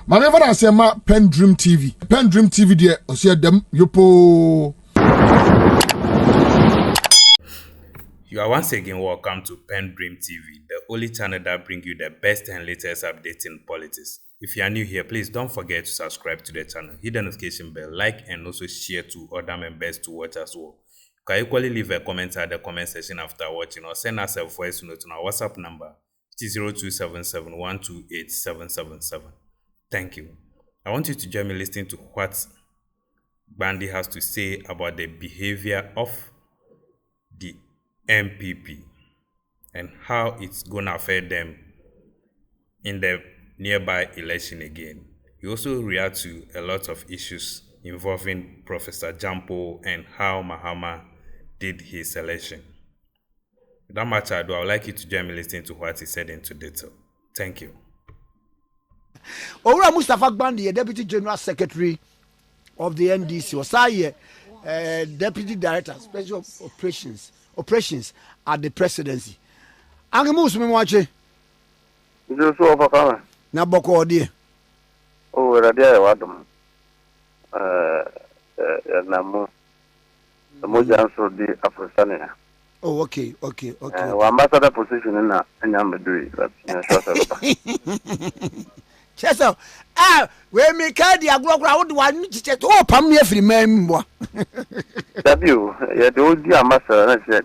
Ma me fada say ma PENDREAM TV. PENDREAM TV there o say dem yopo. You are once again welcome to PENDREAM TV, the only channel that brings you the best and latest updates in politics. If you are new here, please don't forget to subscribe to the channel, hit the notification bell, like, and also share to other members to watch as well. You can equally leave a comment at the comment section after watching or send us a voice note on our WhatsApp number, which is 0277128777. Thank you. I want you to join me listening to what Gbande has to say about the behavior of the NPP and how it's going to affect them in the nearby election again. He also reacts to a lot of issues involving Professor Gyampo and how Mahama did his election. Without much ado, I would like you to join me listening to what he said into detail. Thank you. Owura Mustafa Gbande, Deputy General Secretary of the NDC, was Deputy Director, Special Operations at the Presidency. Angemus me wache. Just over kama. Na boko odi. Oh, radia wadum. Namu. Moja answer di Afrosania. Oh, okay. Wa ambassador position na anyamedui but Cheso, we me kadi agro wo de wan chiche to pam me afiri mam bo. W, ya de odi ambassador na che.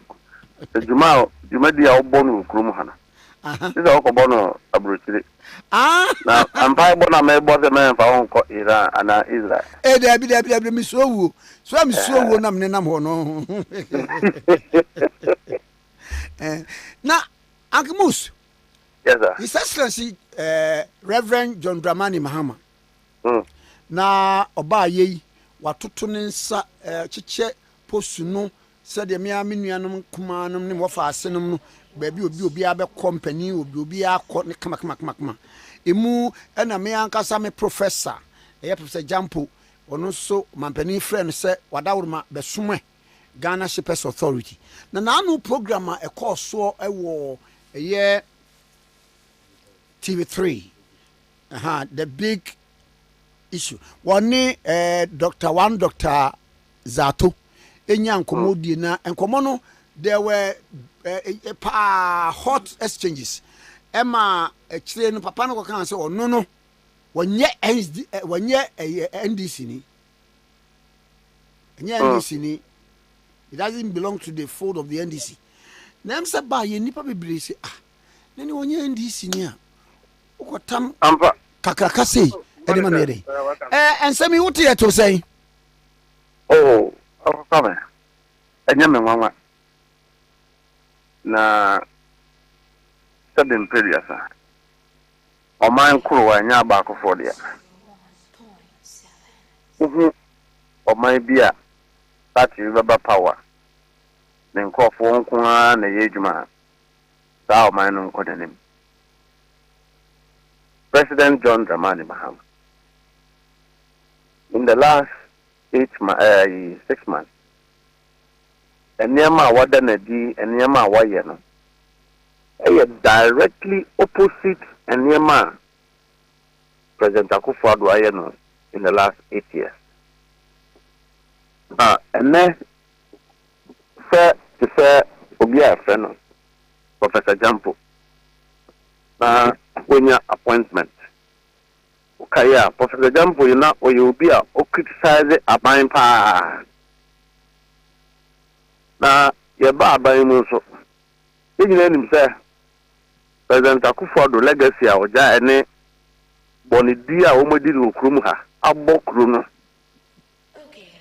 Juma di a obonu krum hana. This is all bono abrochiri. Na ampa bona me bo se me fa won ko Iran ana Israel. Debi mi so wu. So mi so wu na me nam ho no. Na Agmus. Yes sir. His Excellency Reverend John Dramani Mahama. Na oba ye watoto ne nsa chiche postu no se de me nuanom kumanom ne mofa asenom no baabi obi abe company obi akọ ne kama emu na me ankasa me professor Professor Gyampo ono so mampani friend se wadawroma besomwe Ghana Shippers Authority na nanu program a course so ewo TV3 the big issue one Dr. Zaato enya nkomodi na nkomo no there were hot exchanges ema ekire no papa no ko kan say ono no wonye NDC ni NDC ni it doesn't belong to the fold of the NDC na msa ba ye nipa bebre say nani wonye NDC ni a ukotam ampa kakraka sei ede ma nede ensemi wuti e to say oh kama enyame nwanwa na seven periods o man kuro wa nya ba ko for dia o man bia that is baba power ne nkofo nko na yejuma sa o man nko denim President John Dramani Mahama in the last 6 months Enyama wada na di enyama waye no directly opposite enyama President Akufo-Addo aye no in the last 8 years. And fair obi a friend no Professor Gyampo na wenya appointment ukaya Professor Gyampo na obi a o criticize aban pa na yeba aban mu so nyina nim say President Akufo-Addo legacy a oja ene bonidi a omodi no krum ha abokru no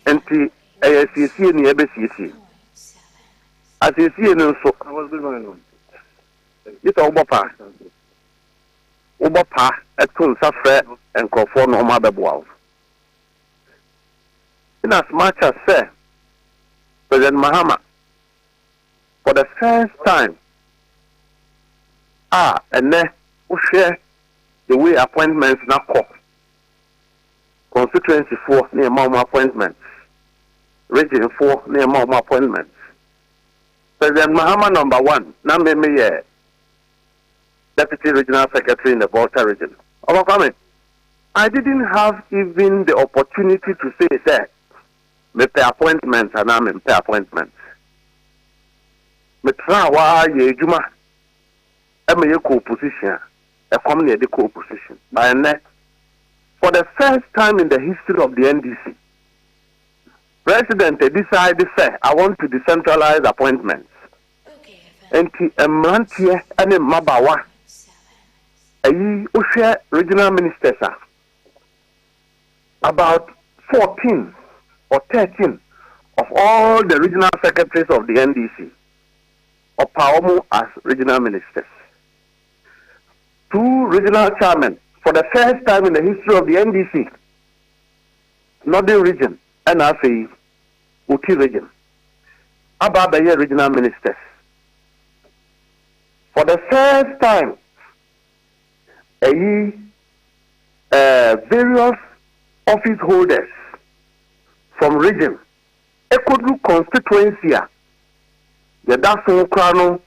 enti ACC ni ebecc ACC ni so yita obopa etun safre enkofo no ma beboa in as much as say President Mahama for the first time and then we share the way appointments now call constituency 4 near more appointments region 4 near more appointments President Mahama number 1 now me Deputy Regional Secretary in the Volta region. Overcoming. I didn't have even the opportunity to say, sir, me pay appointments and I'm in pay appointments. Me try wa ye juma. I me co-opposition. I come near the co-opposition. By next, for the first time in the history of the NDC, President decided to say, I want to decentralize appointments. And Mrantia and Mabawa, regional ministers, about 14 or 13 of all the regional secretaries of the NDC, or Paomu as regional ministers. 2 regional chairmen, for the first time in the history of the NDC, Northern region, and I say, Uti region, about the regional ministers. For the first time, various office holders from region, Ekodu constituency, the Dasun Krano,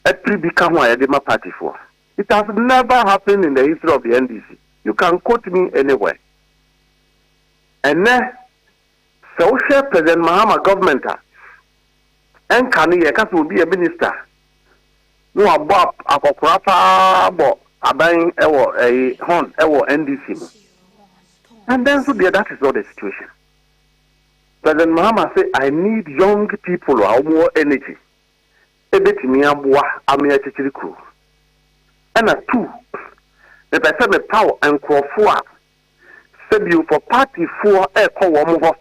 Etribikawa party for. It has never happened in the history of the NDC. You can quote me anywhere. And then, social President Mahama government, and Kanye will be a minister. No above Akokurapa, but Abain a horn, NDC. And then, so that is not the situation. President Mahama said, I need young people who have more energy. Ebeti miabwa amia chichiri crew. And a 2, the person power and crowfoa said you for party 4 echo womo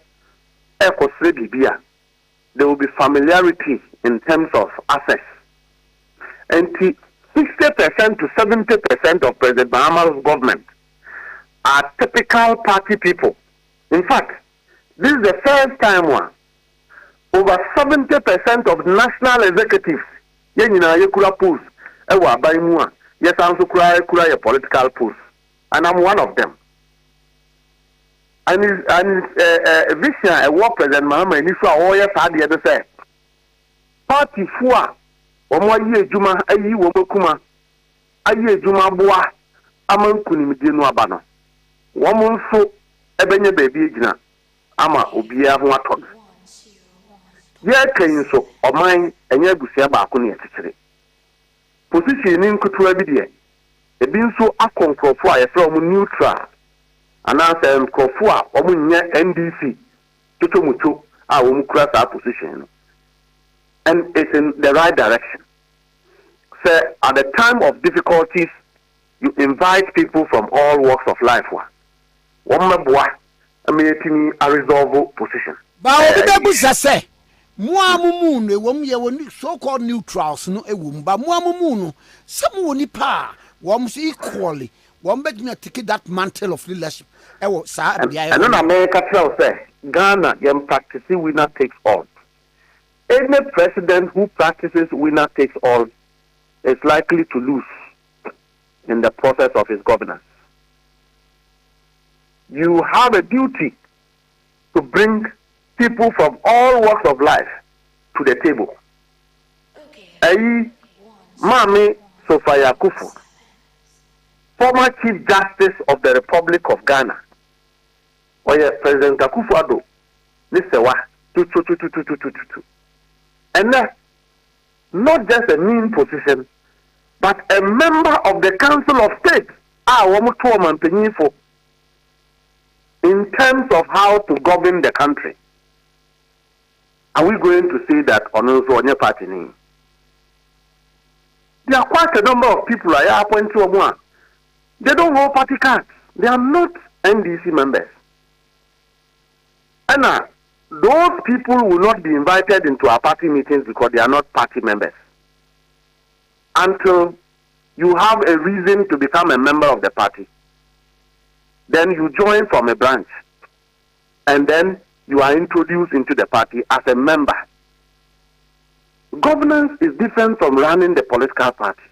echo bia. There will be familiarity in terms of access. And 60% to 70% of President Mahama's government are typical party people. In fact, this is the first time over 70% of national executives yekura posts ewa abaimua. Yes, I'm so cry a political post, and I'm one of them. And vision a war President Mahama and if all yes had the other say party 4 or ye juma ayi womokuma ayi juma boa amankuni midinu abano womun so ebenye baby gina ama obia ho atod ye kan so oman enye gusia ba ko ne yekire position in kutuwa bi de ebi nso akonkrofo a yefra mu neutral anasa nkrofo a omunye NDC totomuto a omukura sa position. And it's in the right direction. So at the time of difficulties, you invite people from all walks of life. One mabwa, a resolve position. Say, Muamumun, wom so-called neutrals, no a womb, but Muamumun, some woni pa, woms equally, one bet me take that mantle of leadership. And then America tells say, Ghana, them practicing winner takes all. Any president who practices winner takes all is likely to lose in the process of his governance. You have a duty to bring people from all walks of life to the table. Mami Sofia Kufu, former Chief Justice of the Republic of Ghana, or President Akufo-Addo, Nisewa, and not just a mean position, but a member of the Council of State, in terms of how to govern the country. Are we going to say that on your party name? There are quite a number of people I appoint to one. They don't hold party cards. They are not NDC members. And those people will not be invited into our party meetings because they are not party members. Until you have a reason to become a member of the party. Then you join from a branch. And then you are introduced into the party as a member. Governance is different from running the political party.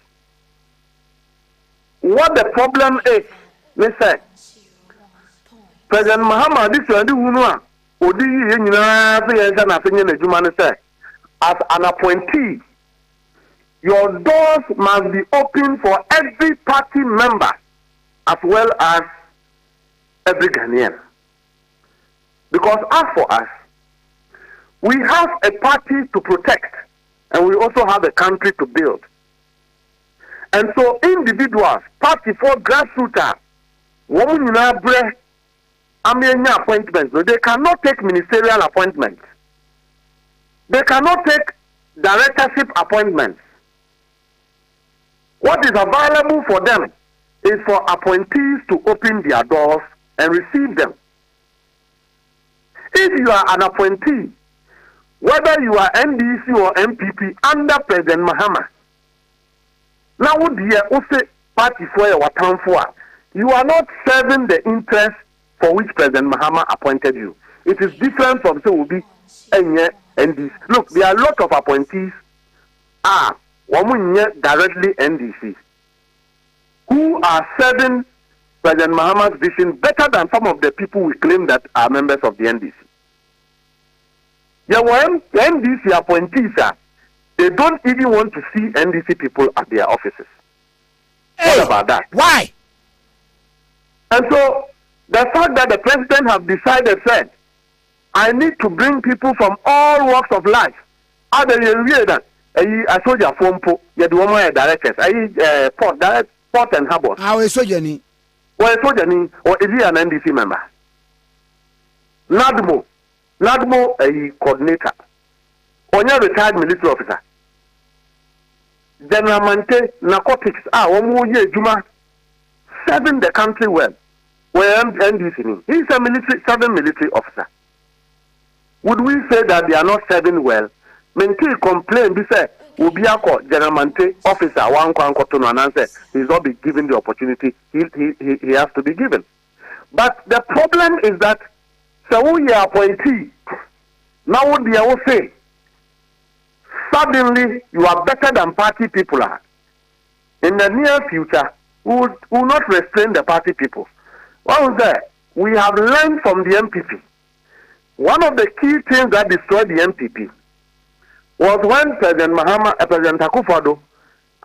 What the problem is, Mr. President Mahama, this is as an appointee, your doors must be open for every party member as well as every Ghanaian. Because as for us, we have a party to protect, and we also have a country to build. And so individuals, party for grassroots, women appointments, they cannot take ministerial appointments. They cannot take directorship appointments. What is available for them is for appointees to open their doors and receive them. If you are an appointee, whether you are NDC or NPP under President Mahama, now party for your town for you are not serving the interest for which President Mahama appointed you. It is different from will be NDC. Look, there are a lot of appointees directly NDC who are serving President Mahama's vision better than some of the people we claim that are members of the NDC. The NDC appointees they don't even want to see NDC people at their offices. Hey, what about that? Why? And so the fact that the president has decided, said, I need to bring people from all walks of life. I saw your phone po, you do one directors. Port and Harbour. How is so Jenny? Well, so Jenny, or is he an NDC member? Nadmo, a coordinator. On your retired military officer. General Mante, narcotics, Juma, serving the country well. Where NDC, he's a serving military officer. Would we say that they are not serving well? Menti complain, we say, Ubiako, General Mante, officer, one Kwankotono, and answer, he's not be given the opportunity, he has to be given. But the problem is that, so we are appointee, now what they will say, suddenly you are better than party people are. In the near future, we will not restrain the party people. What was that? We have learned from the NPP. One of the key things that destroyed the NPP was when President Mahama, President Akufo-Addo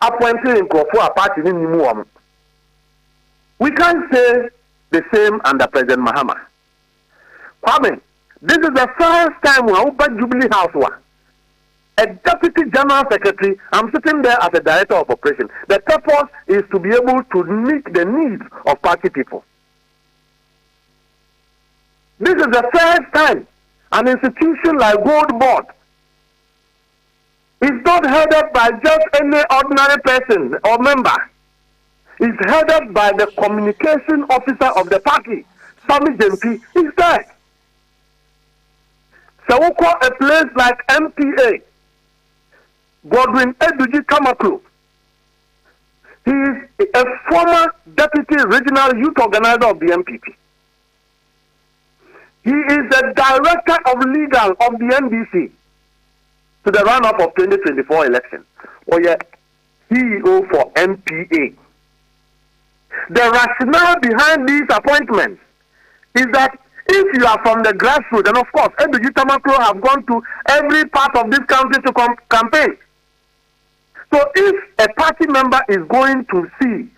appointed in Krofo a party in Nimuam. We can't say the same under President Mahama. Kwame, this is the first time we are open Jubilee House. A deputy general secretary, I'm sitting there as a director of operations. The purpose is to be able to meet the needs of party people. This is the first time an institution like Gold Board is not headed by just any ordinary person or member. It's headed by the communication officer of the party. Sami Gyampo is there. So we call a place like MPA, Godwin Eduji Kamaklu. He is a former deputy regional youth organizer of the NPP. He is the director of legal of the NDC to the run-up of 2024 election. Or yet, CEO for MPA. The rationale behind these appointments is that if you are from the grassroots, and of course, Eduji Tamaklo have gone to every part of this country to campaign. So if a party member is going to see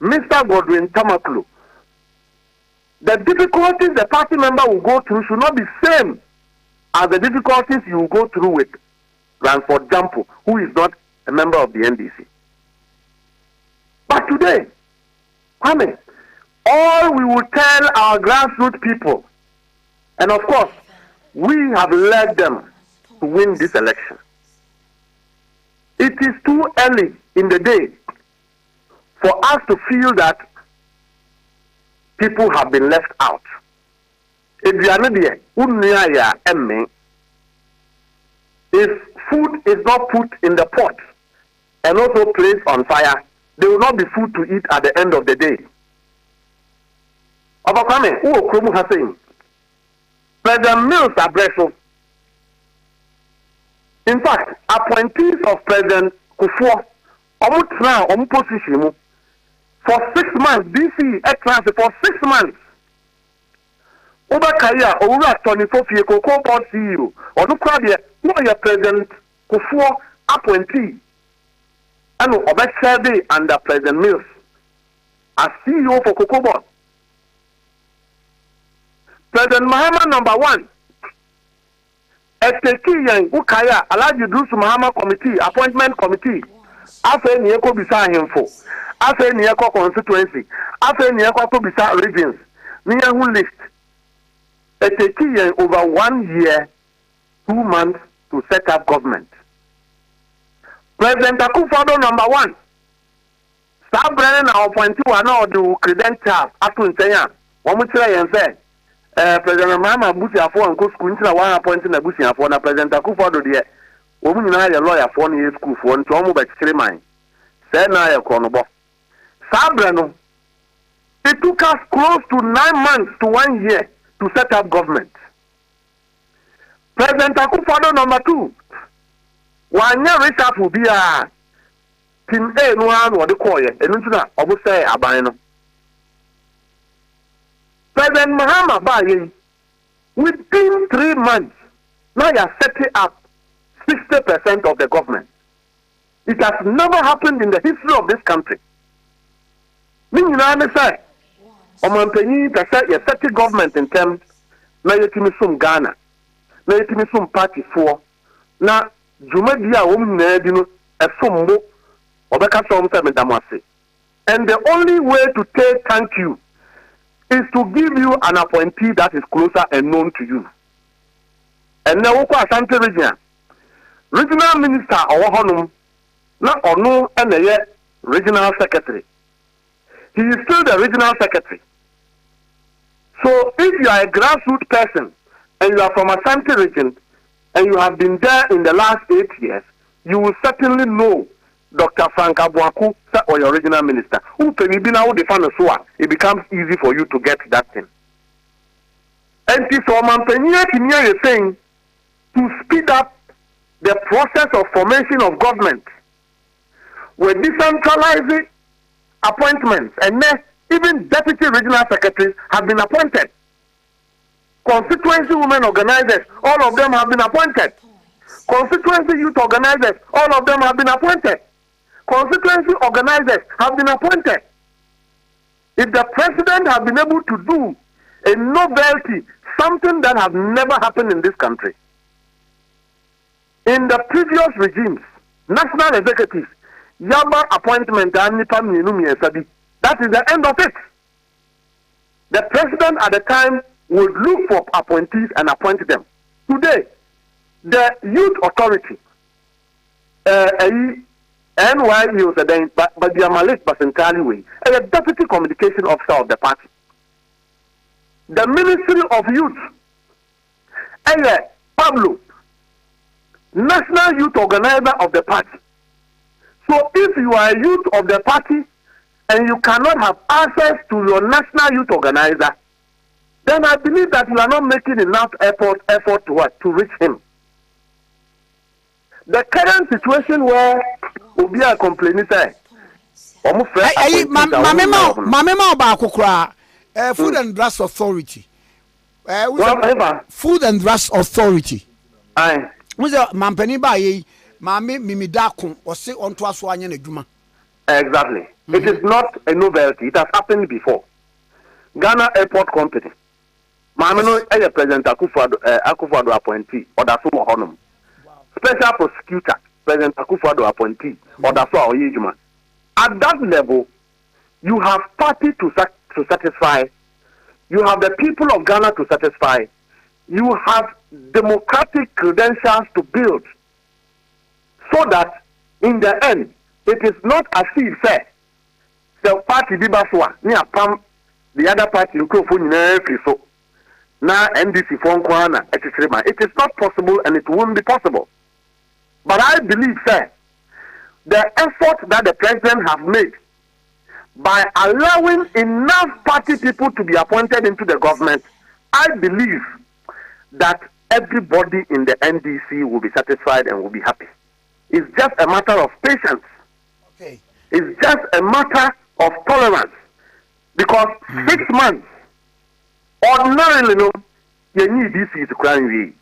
Mr. Godwin Tamaklo, the difficulties the party member will go through should not be same as the difficulties you will go through with Ransford Gyampo, who is not a member of the NDC. But today, Kwame, all we will tell our grassroots people, and of course, we have led them to win this election. It is too early in the day for us to feel that people have been left out. If food is not put in the pot and also placed on fire, there will not be food to eat at the end of the day. Obakame, who Okromu has saying, President Mills Abreso. In fact, appointees of President Kufuor, position for 6 months, DC extra for 6 months. Obakaya, Owura 24 Fieko, board CEO, or no crowd, no, your President Kufuor appointee, and Obek survey under President Mills as CEO for Cocoa Board. President Mahama number 1. Etekiyen Ukaya Alaji Drusu Mahama Committee, Appointment Committee. Afe Nieko Bisa Himfo. Afe Nieko Constituency. Afe Nieko Bisa Regions. Niyahu list. Etekiyen over 1 year, 2 months to set up government. President Akufo-Addo number 1. Start Brennan appointee one or the credentials after Kenya. One much say President Mahama Busiafo and go school into one appointing a Busiafo and President Akufo-Addo there. Woman you a lawyer for 1 year school for one to almost by 3 months. Say now a chronobo. Start Brennan. It took us close to 9 months to 1 year to set up government. President Akufo-Addo number 2. 1 year reshuffle will be a Team A no one or the choir, and Nuna, Obu say Abano. President Mahama Baye, within 3 months, now you are setting up 60% of the government. It has never happened in the history of this country. Meaning, say, Omampeni, the setting government in terms, now you can some Ghana, now you can some party for, now, Jumadia, woman, a sumbo. And the only way to say thank you is to give you an appointee that is closer and known to you. And now, Asante regional minister or Honum, not Onu and the regional secretary. He is still the regional secretary. So if you are a grassroots person and you are from Asante region and you have been there in the last 8 years, you will certainly know Dr. Frank Abuaku or your original minister. Who it becomes easy for you to get that thing. And this Omampenya is saying to speed up the process of formation of government. We're decentralizing appointments and even deputy regional secretaries have been appointed. Constituency women organizers, all of them have been appointed. Constituency youth organizers, all of them have been appointed. Constituency organizers have been appointed. If the president has been able to do a novelty, something that has never happened in this country. In the previous regimes, national executives, Yaba appointment, that is the end of it. The president at the time would look for appointees and appoint them. Today, the youth authority, NYU was then, but the Amalit Basentali way, a deputy communication officer of the party. The Ministry of Youth, Pablo, national youth organizer of the party. So if you are a youth of the party and you cannot have access to your national youth organizer, then I believe that you are not making enough effort to reach him. The current situation where Obia complaining say, Mamema Bakukra, Food and Drugs Authority. Food and Drugs Authority. Aye. Was a Mampeni Baye, Mami Mimidakun, or say on to us one Juma. Exactly. It is not a novelty. It has happened before. Ghana Airport Company. Mameno, President Akufo-Addo appointee, or that's what Honum. Special prosecutor, President Akufo-Addo appointee, or that's what Oyejuma. At that level, you have party to satisfy, you have the people of Ghana to satisfy, you have democratic credentials to build, so that in the end, it is not as if say the party Bibaswa, near Pam, the other party in so now NDC for Kwana, it is not possible and it won't be possible. But I believe, sir, the effort that the president has made by allowing enough party people to be appointed into the government, I believe that everybody in the NDC will be satisfied and will be happy. It's just a matter of patience. Okay. It's just a matter of tolerance. Because 6 months, ordinarily, no, you need DC to cry in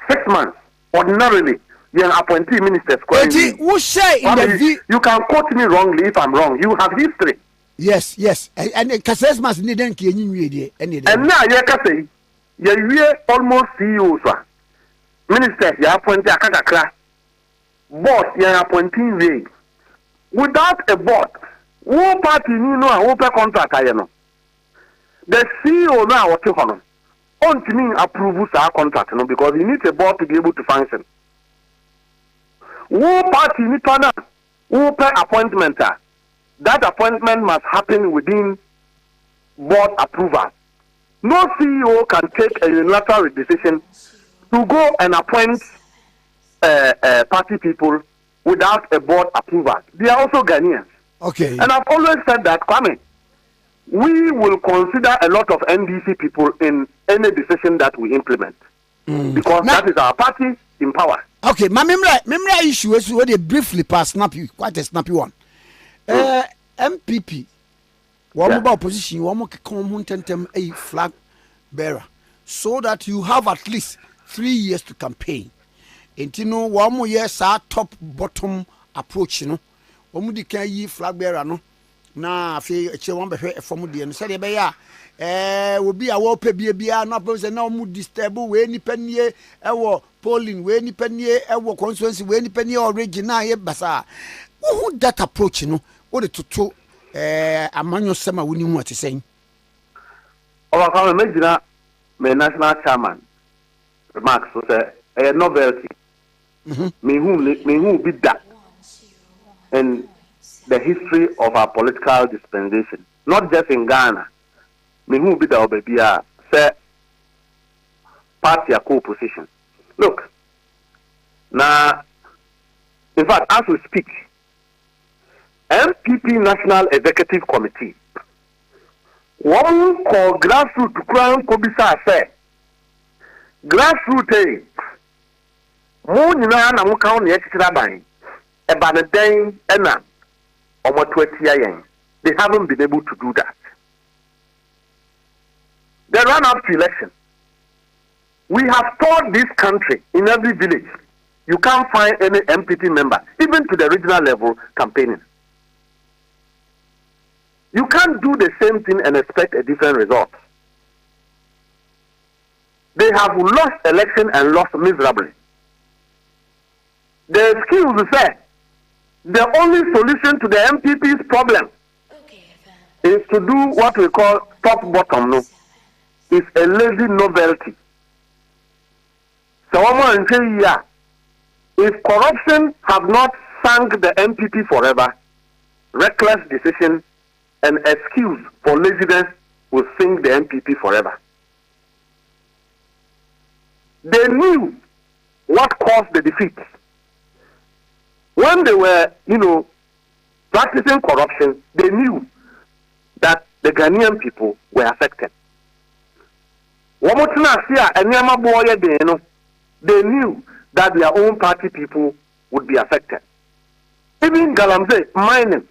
6 months, ordinarily, you are appointee ministers crying. Who say in the you can quote me wrongly if I'm wrong. You have history. Yes. And Cases must need any media. And now, say, you almost CEOs, ministers, you appoint a kakakra, board, you appointing way. Without a board, one party, you know, a open contract, I know. The CEO now, what you honor, on to me approves our contract, you know, because you need a board to be able to function. One party, you need open appointment. That appointment must happen within board approval. No CEO can take a unilateral decision to go and appoint party people without a board approval. They are also Ghanaians. Okay. And I've always said that, Kwame, we will consider a lot of NDC people in any decision that we implement. Because that is our party in power. Okay, my memory issue is where they briefly pass snappy, quite a snappy one. MPP, one about opposition, one more come a flag bearer, so that you have at least 3 years to campaign. And you know, 1 more year, top bottom approach, you know. One more can ye flag bearer, no. Na fe one be from the and said will be a war be not no more disturb we any penny polling we any penny constituency we any penny original basa. Who that approach, you know, what to a manual summer winning what is saying. Our imagine my national chairman remarks was a novelty. Me who be that in the history of our political dispensation, not just in Ghana. Me who be the baby say party a co-opposition. Look, now, in fact, as we speak, NPP National Executive Committee, one called grassroots crown Kobisa say, grassroots, moon na mo count the extra buying, a banadine and over 20 years. They haven't been able to do that. They run up to election. We have taught this country in every village. You can't find any MPP member, even to the regional level, campaigning. You can't do the same thing and expect a different result. They have lost election and lost miserably. The excuse say the only solution to the MPP's problem is to do what we call top-bottom. No, it's a lazy novelty. So one say, yeah, if corruption have not sunk the MPP forever, reckless decision and excuse for laziness will sink the MPP forever. They knew what caused the defeat. When they were, practicing corruption, they knew that the Ghanaian people were affected. They knew that their own party people would be affected. Even Galamsey, mining,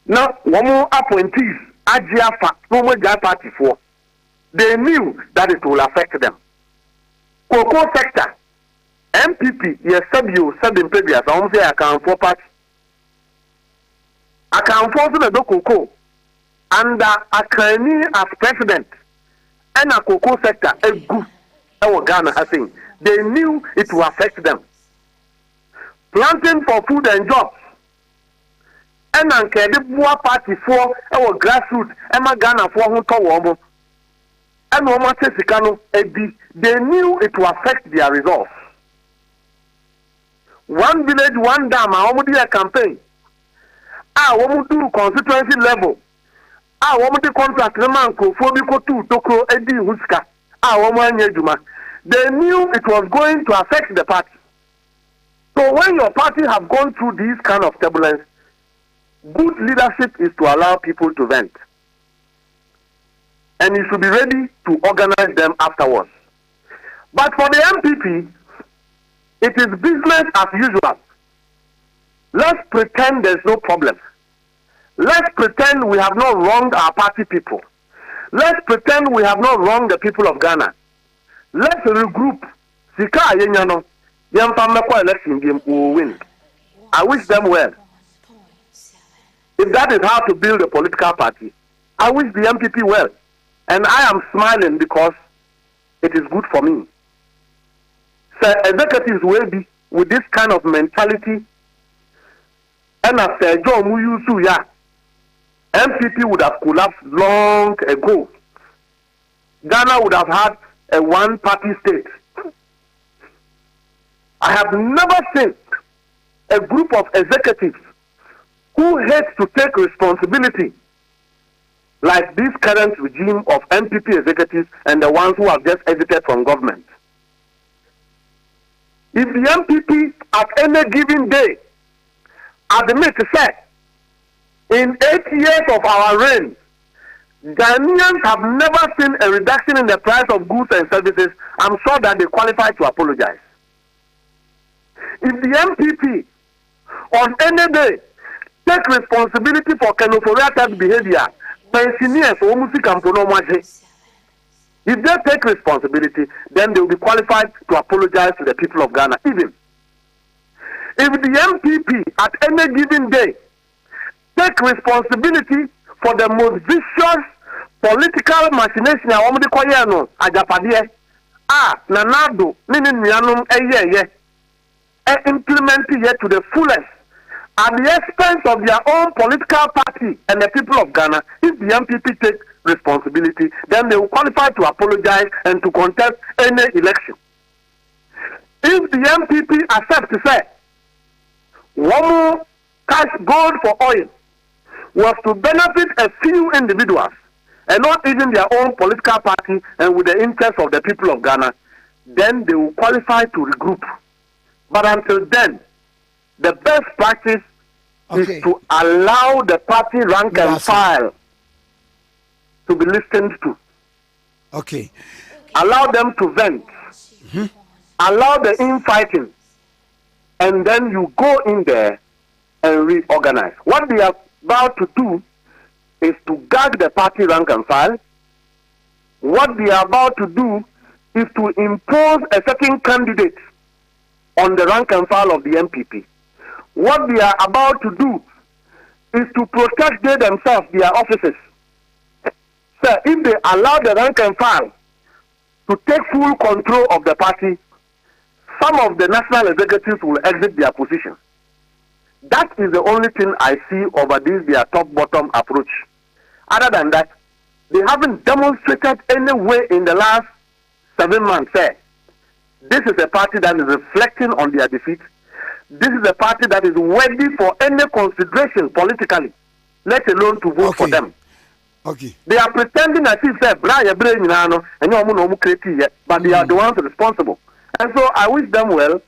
now one more appointees, Ajiafa, no more party for. They knew that it will affect them. Cocoa sector, MPP, yes, sub-in previous, I won't say I can for party. I can force the cocoa under a Kanye as president and a cocoa sector, a good, our Ghana has seen. They knew it will affect them. Planting for food and jobs. And the Boa party for our grassroots, Emma Ghana for Hunter. And they knew it will affect their results. One village, one dam, I want to campaign. I want to do constituency level. I want to contract the man for to Toko Edi Huska. I want to they knew it was going to affect the party. So when your party have gone through this kind of turbulence, good leadership is to allow people to vent. And you should be ready to organize them afterwards. But for the MPP, it is business as usual. Let's pretend there's no problem. Let's pretend we have not wronged our party people. Let's pretend we have not wronged the people of Ghana. Let's regroup. Sika yenyano, yamfameko election game will win. I wish them well. If that is how to build a political party, I wish the NPP well. And I am smiling because it is good for me. So executives will be with this kind of mentality. And as John Muyusu, yeah, NPP would have collapsed long ago. Ghana would have had a one-party state. I have never seen a group of executives who hate to take responsibility like this current regime of NPP executives and the ones who have just exited from government. If the NPP at any given day admit to say, in 8 years of our reign, Ghanaians have never seen a reduction in the price of goods and services, I'm sure that they qualify to apologize. If the NPP on any day take responsibility for Kenoforiata's behavior, pensioners or music, if they take responsibility, then they will be qualified to apologize to the people of Ghana. Even if the NPP at any given day take responsibility for the most vicious political machination the koyano ajapade nanado nini nuanom implement it to the fullest at the expense of their own political party and the people of Ghana. If the NPP take responsibility, then they will qualify to apologize and to contest any election. If the NPP accept to say one cash gold for oil was to benefit a few individuals and not even their own political party and with the interest of the people of Ghana, then they will qualify to regroup. But until then, the best practice is to allow the party rank and file to be listened to. Allow them to vent. Allow the infighting. And then you go in there and reorganize. What they are about to do is to gag the party rank and file. What they are about to do is to impose a certain candidate on the rank and file of the NPP. What they are about to do is to protect they themselves, their offices. So if they allow the rank and file to take full control of the party, some of the national executives will exit their position. That is the only thing I see over this, their top-bottom approach. Other than that, they haven't demonstrated any way in the last 7 months. This is a party that is reflecting on their defeat. This is a party that is ready for any consideration politically, let alone to vote for them. They are pretending as if but they are the ones responsible. And so I wish them well.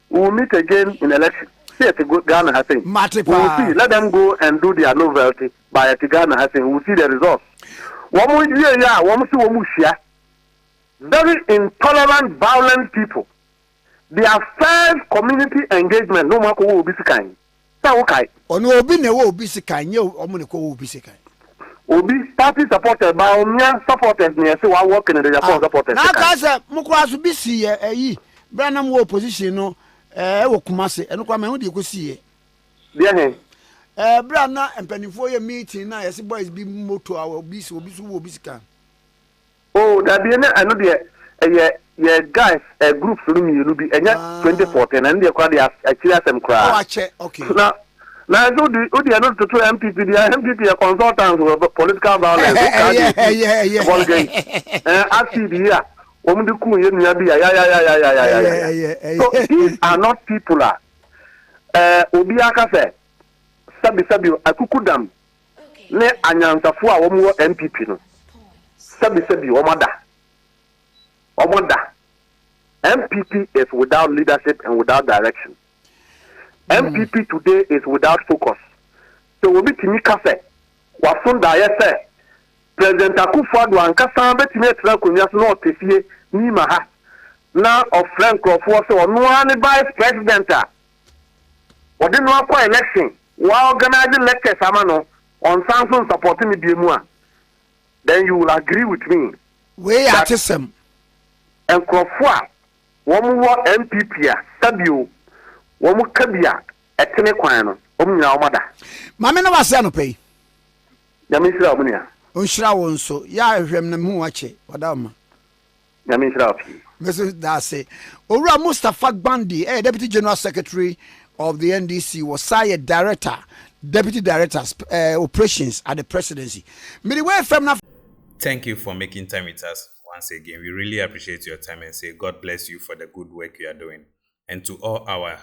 We will meet again in election. See at Ghana has saying. We will see. Let them go and do their novelty by at Ghana has saying. We will see the results. Very intolerant, violent people. Their first community engagement, no matter who will be kind. Okay. Obi party supported by Omia supporters near so I work in the Japan supporters. Now, Casa Mukwasu BC, Branham war position, no, Kumase, and Kwame, you could see it. Dear Branna and Penny for your meeting, now, as boys be more to our BC will be scan. Oh, that be I know the guys, group from you will be 2014, and they're quite a some crowd. Okay. Now, so the not to MPP, the MPP are consultants who have political violence. So these are not people. Obiaka said, Sabi, Akukudam, ne Anyansafu, Omo MPP. Sabi, Omada. MPP is without leadership and without direction. MPP today is without focus. So we be Timika say, Wasunda yes President Akufo-Addo ankasa betimi etra konwa so no tefie ni ma ha. Na of Frank Crawford so no ani vice president a. Odi no akwa election, wa organize lectures ama no on Samson supporting me bi mu a. Then you will agree with me. We atisem. And Crawford wo mu MPP a sabio wo mu kabia etene kwan no nyina omada Mame no wase no pay. Nyame shira omunia. Onshira won so ya hwem na hu wache wadama. Nyame shira opi. Mrs. Dase. Owura Mustafa Gbande, Deputy General Secretary of the NDC, was signed Director, Deputy Director, Operations at the Presidency. Thank you for making time with us once again. We really appreciate your time and say God bless you for the good work you are doing. And to all our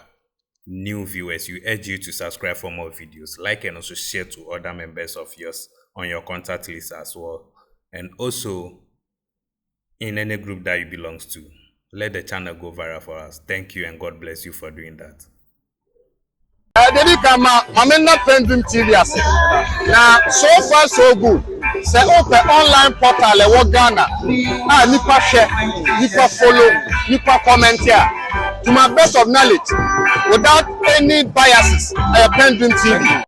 new viewers, we urge you to subscribe for more videos, like and also share to other members of yours on your contact list as well. And also, in any group that you belong to, let the channel go viral for us. Thank you and God bless you for doing that. Dedi kama mamena PENDREAM TV ase. Na so far so good. Say open online portal e wo Ghana. Nipa share, nipa follow, nipa comment here. To my best of knowledge, without any biases, PENDREAM TV.